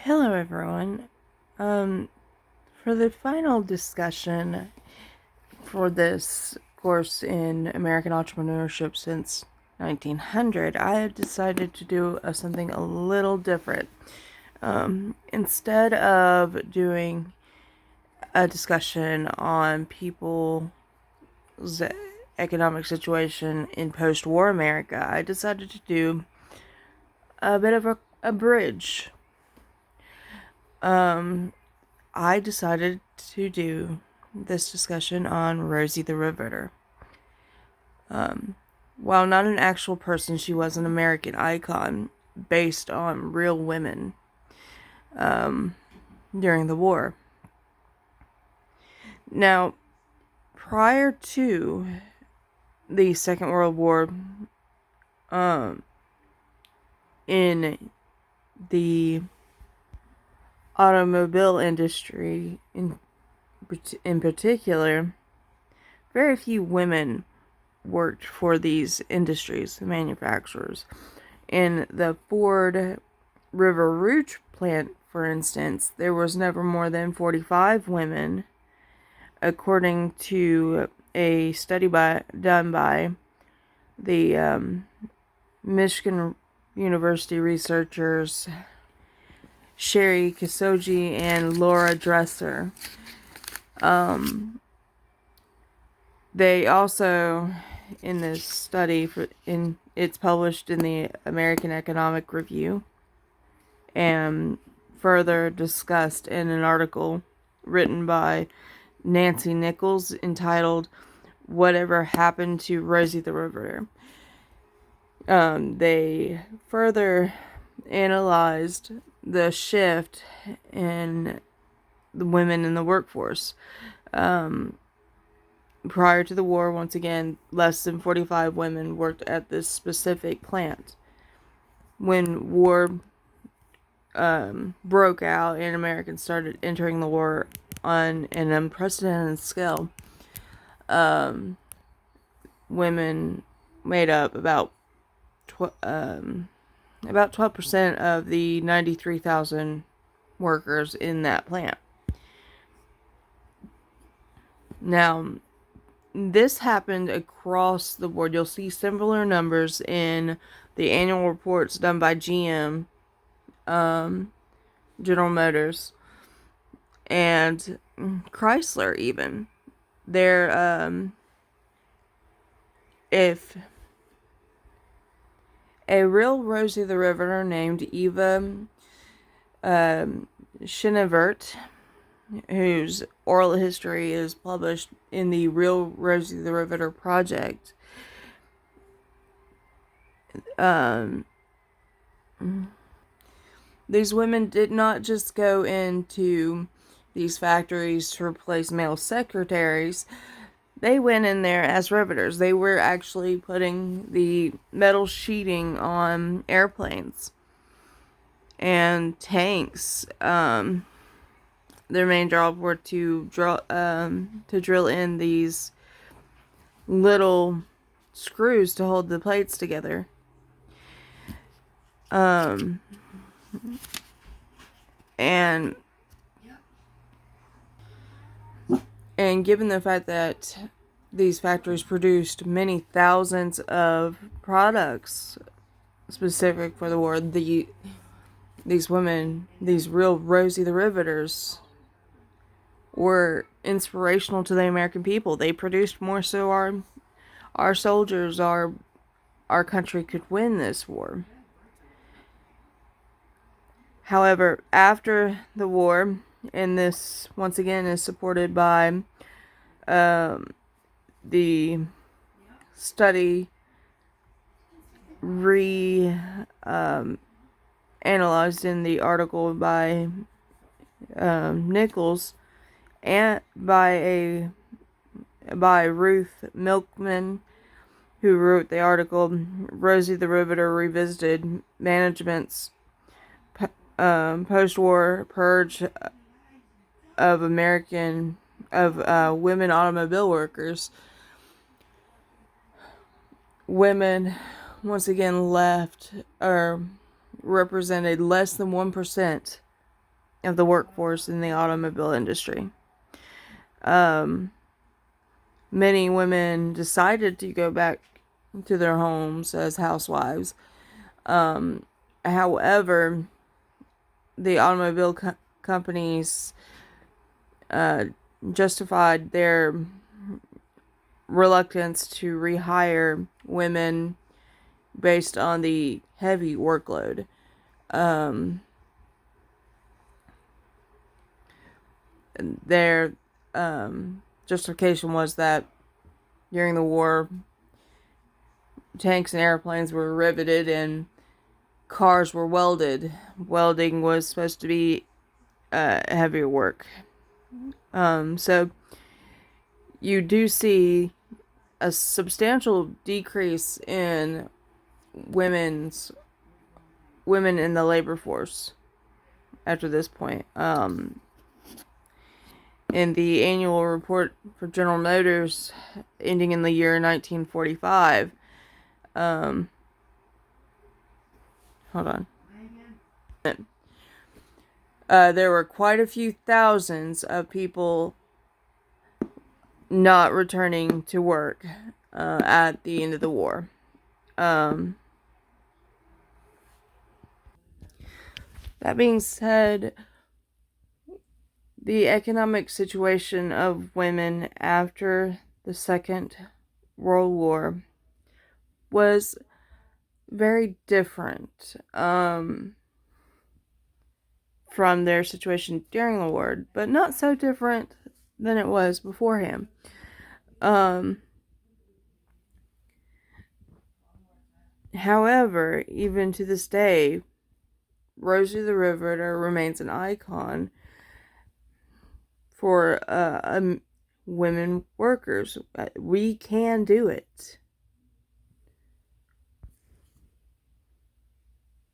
Hello, everyone. For the final discussion for this course in American entrepreneurship since 1900, I have decided to do something a little different. Instead of doing a discussion on people's economic situation in post-war America, I decided to do a bit of a bridge. I decided to do this discussion on Rosie the Riveter. While not an actual person, she was an American icon based on real women during the war. Now, prior to the Second World War, in the automobile industry in particular, very few women worked for these industries, the manufacturers. In the Ford River Rouge plant, for instance, there was never more than 45 women, according to a study done by the Michigan University researchers Sherry Kasoji and Laura Dresser. They also, in this study, it's published in the American Economic Review, and further discussed in an article written by Nancy Nichols entitled "Whatever Happened to Rosie the Riveter." They further analyzed the shift in the women in the workforce. Prior to the war, once again, less than 45 women worked at this specific plant. When war broke out and Americans started entering the war on an unprecedented scale, women made up about 12% of the 93,000 workers in that plant. Now, this happened across the board. You'll see similar numbers in the annual reports done by GM, General Motors, and Chrysler even. If a real Rosie the Riveter named Eva Chenevert, whose oral history is published in the Real Rosie the Riveter Project, these women did not just go into these factories to replace male secretaries. They went in there as riveters. They were actually putting the metal sheeting on airplanes and tanks. Their main job were to drill in these little screws to hold the plates together. And given the fact that these factories produced many thousands of products specific for the war, these women, these real Rosie the Riveters, were inspirational to the American people. They produced more so our soldiers, our country could win this war. However, after the war, and this once again is supported by the study analyzed in the article by Nichols and by Ruth Milkman, who wrote the article "Rosie the Riveter Revisited: Management's Post-War Purge of women automobile workers." Women once again represented less than 1% of the workforce in the automobile industry. Many women decided to go back to their homes as housewives. However, the automobile companies justified their reluctance to rehire women based on the heavy workload. Their justification was that during the war, tanks and airplanes were riveted and cars were welded. Welding was supposed to be heavier work. So you do see a substantial decrease in women in the labor force after this point. In the annual report for General Motors ending in the year 1945, hold on. There were quite a few thousands of people not returning to work at the end of the war. That being said, the economic situation of women after the Second World War was very different from their situation during the war, but not so different than it was beforehand. However, even to this day, Rosie the Riveter remains an icon for women workers. We can do it.